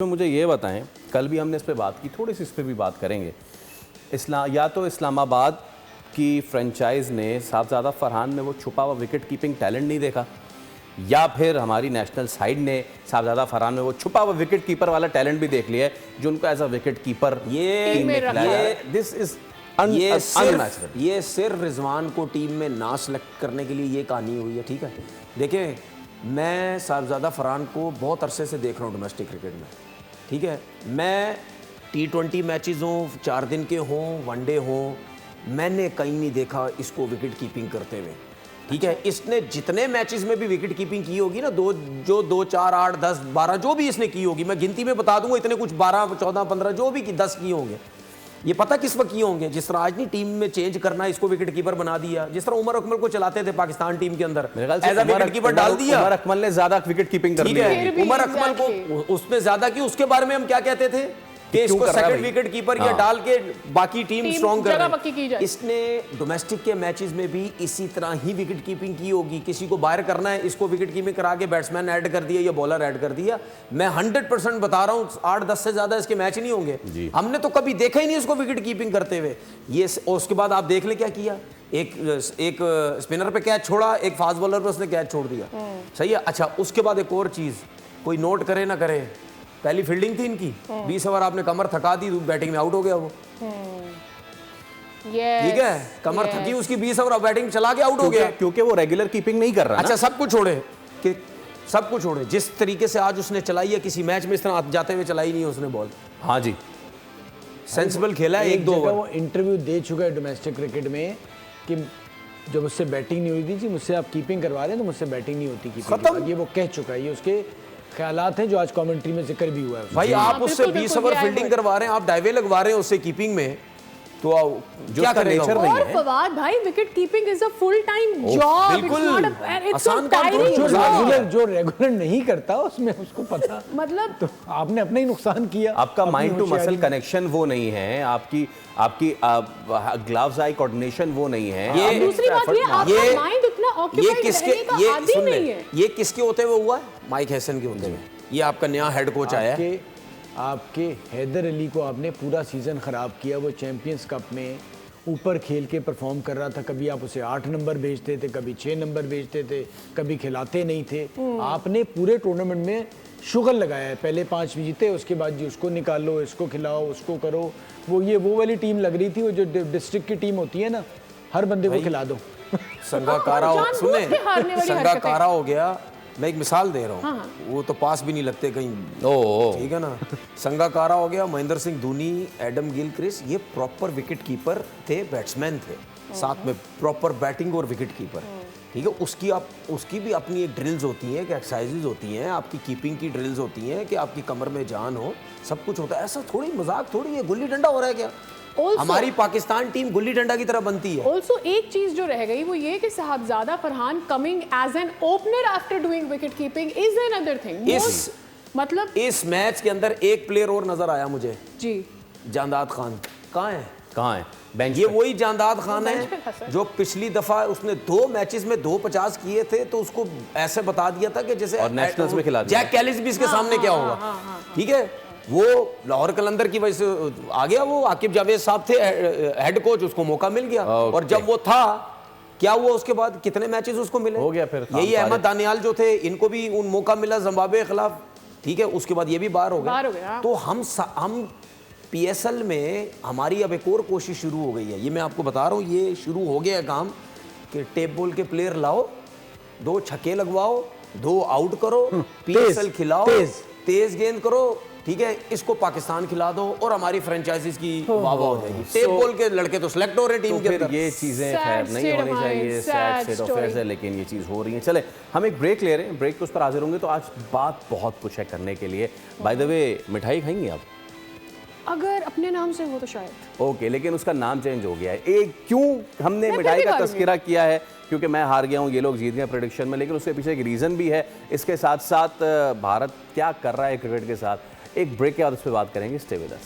तो मुझे ये बताएं, कल भी हमने इस पे बात की, थोड़ी सी इस पे भी बात करेंगे। या तो इस्लामाबाद की फ्रेंचाइज ने साहबजादा फरहान में वो छुपा हुआ विकेट कीपिंग टैलेंट नहीं देखा, या फिर हमारी नेशनल साइड ने साहबजादा फरहान में वो छुपा हुआ विकेट कीपर वाला टैलेंट भी देख लिया है जो उनको as a wicket keeper this is ये सिर्फ रिजवान को टीम में ना सेलेक्ट करने के लिए ये कहानी हुई है। ठीक है, देखिए मैं साहबजादा फरहान को बहुत अरसे से देख रहा हूँ डोमेस्टिक क्रिकेट में। ठीक है, मैं T20 मैचेस हों, 4 दिन के हों, वनडे हों, मैंने कहीं नहीं देखा इसको विकेट कीपिंग करते हुए। ठीक है, इसने जितने मैचेस में भी विकेट कीपिंग की होगी ना, 2, 4, 8, 10, 12 जो भी इसने की होगी, मैं गिनती में बता दूंगा, इतने कुछ 12, 14, 15 जो भी 10 किए होंगे। ये पता किस वक्त किए होंगे? जिस तरह आज नहीं टीम में चेंज करना, इसको विकेट कीपर बना दिया, जिस तरह उमर अकमल को चलाते थे पाकिस्तान टीम के अंदर, एज अ विकेट कीपर डाल दिया। उमर अकमल ने ज्यादा विकेट कीपिंग कर ली है, उमर अकमल को उसने ज्यादा की। उसके बारे में हम क्या कहते थे कि इसको सेकंड विकेट कीपर या डाल के बाकी टीम स्ट्रॉन्ग कर रहे। इसने डोमेस्टिक के मैचेस में भी इसी तरह ही विकेट कीपिंग की होगी। किसी को बाहर करना है, इसको विकेट कीपिंग करा के बैट्समैन ऐड कर दिया या बॉलर ऐड कर दिया। मैं 100% बता रहा हूँ, 8-10 से ज्यादा इसके मैच नहीं होंगे। हमने तो कभी देखा ही नहीं इसको विकेट कीपिंग करते हुए। ये उसके बाद आप देख ले क्या किया, एक स्पिनर पे कैच छोड़ा, एक फास्ट बॉलर पे उसने कैच छोड़ दिया। सही है। अच्छा, उसके बाद एक और चीज कोई नोट करे ना करे, पहली फील्डिंग थी इनकी, 20 ओवर आपने कमर थका दी, बैटिंग में आउट हो गया वो। ठीक है, कमर थकी उसकी, 20 ओवर बैटिंग चला के आउट हो गया, क्योंकि वो रेगुलर कीपिंग नहीं कर रहा। अच्छा, सब कुछ छोड़े कि सब कुछ छोड़े, जिस तरीके से आज उसने चलाई है, किसी मैच में इस तरह जाते हुए चलाई नहीं है उसने बॉल। हाँ जी, सेंसिबल खेला है। 1-2 ओवर वो इंटरव्यू दे चुका है डोमेस्टिक क्रिकेट में कि जब उससे बैटिंग नहीं हुई थी, मुझसे आप कीपिंग करवा रहे हैं तो मुझसे बैटिंग नहीं होती कीपिंग, ये वो कह चुका है। ये उसके ख्यालात हैं जो आज कमेंट्री में जिक्र भी हुआ है। भाई आप उससे 20 ओवर फील्डिंग करवा रहे हैं, आप डाइवे लगवा रहे हैं उससे कीपिंग में, तो जो क्या करेगा? और फवाद भाई, wicket keeping is a full time job, it's not जो रेगुलर नहीं करता उसमें उसको पता, मतलब तो आपने अपना ही नुकसान किया। आपका माइंड टू मसल कनेक्शन वो नहीं है, आपकी ग्लव्स आई कोऑर्डिनेशन वो नहीं है। ये दूसरी बात, ये आपका माइंड उतना ऑक्यूपाइड रहने का आदी नहीं है। ये किसके होते हुए हुआ है? माइक हैसन के होते हुए। ये आपका नया हेड कोच आया है। आपके हैदर अली को आपने पूरा सीज़न ख़राब किया। वो चैंपियंस कप में ऊपर खेल के परफॉर्म कर रहा था, कभी आप उसे 8 नंबर भेजते थे, कभी 6 नंबर भेजते थे, कभी खिलाते नहीं थे। आपने पूरे टूर्नामेंट में शुगर लगाया है, पहले 5 भी जीते, उसके बाद जी उसको निकालो, इसको खिलाओ, उसको करो। वो वाली टीम लग रही थी, वो जो डिस्ट्रिक्ट की टीम होती है ना, हर बंदे को खिला दो। संगाकारा हो गया, मैं एक मिसाल दे रहा हूँ। वो तो पास भी नहीं लगते कहीं। ठीक है ना, संगाकारा हो गया, महेंद्र सिंह धोनी, एडम गिलक्रिस्ट, ये प्रॉपर विकेट कीपर थे, बैट्समैन थे, साथ में प्रॉपर बैटिंग और विकेट कीपर। ठीक है, उसकी भी अपनी एक ड्रिल्स होती हैं, कि एक्सरसाइजेज होती हैं, आपकी कीपिंग की ड्रिल्स होती हैं, कि आपकी कमर में जान हो, सब कुछ होता है। ऐसा थोड़ी मजाक थोड़ी है, गुल्ली डंडा हो रहा है क्या? हमारी पाकिस्तान टीम गुल्ली डंडा की तरह बनती है। ऑल्सो एक चीज जो रह गई वो ये कि Sahibzada Farhan coming as an opener after doing wicket keeping is another thing. मतलब इस मैच के अंदर एक प्लेयर और नजर आया मुझे जी, जानदाद खान। कहाँ है? बेंच ये वही जानदाद खान है जो पिछली दफा उसने 2 मैचेस में 250 किए थे, तो उसको ऐसे बता दिया था कि जैसे और नेशनल्स में खिला दिया। जैक कैलिस भी इसके सामने क्या होगा। ठीक है, वो लाहौर कलंदर की वजह से आ गया, वो आकिब जावेद साहब थे हेड कोच, उसको मौका मिल गया। और जब वो था, क्या हुआ उसके बाद? कितने मैचेस उसको मिले? हो गया फिर। यही अहमद दानियाल जो थे, इनको भी उन मौका मिला जिम्बाब्वे के खिलाफ। ठीक है, उसके बाद ये भी बाहर हो गया। तो हम PSL में हमारी अब एक और कोशिश शुरू हो गई है। ये मैं आपको बता रहा हूँ, ये शुरू हो गया काम कि टेप बॉल के प्लेयर लाओ, 2 छक्के लगवाओ, 2 आउट करो, PSL खिलाओ, तेज गेंद करो। ठीक है, इसको पाकिस्तान खिला दो और हमारी फ्रेंचाइजीज की वाह हो जाएगी। टेप बॉल के लड़के तो सिलेक्ट हो रहे टीम के अंदर। ये चीजें खैर नहीं होनी चाहिए, सैड स्टेट ऑफ अफेयर्स है, लेकिन ये चीज हो रही है। चले हम एक ब्रेक ले रहे हैं, ब्रेक के उस पर हाजिर होंगे। तो आज बात बहुत कुछ है करने के लिए। बाय द वे, मिठाई खाएंगे आप? अगर अपने नाम से हो तो शायद। ओके, लेकिन उसका नाम चेंज हो गया है। क्यों हमने मिठाई का तस्करा किया है? क्योंकि मैं हार गया हूँ, ये लोग जीत गए प्रेडिक्शन में, लेकिन उसके पीछे एक रीज़न भी है। इसके साथ साथ भारत क्या कर रहा है क्रिकेट के साथ, एक ब्रेक के बाद उस पर बात करेंगे। Stay with us.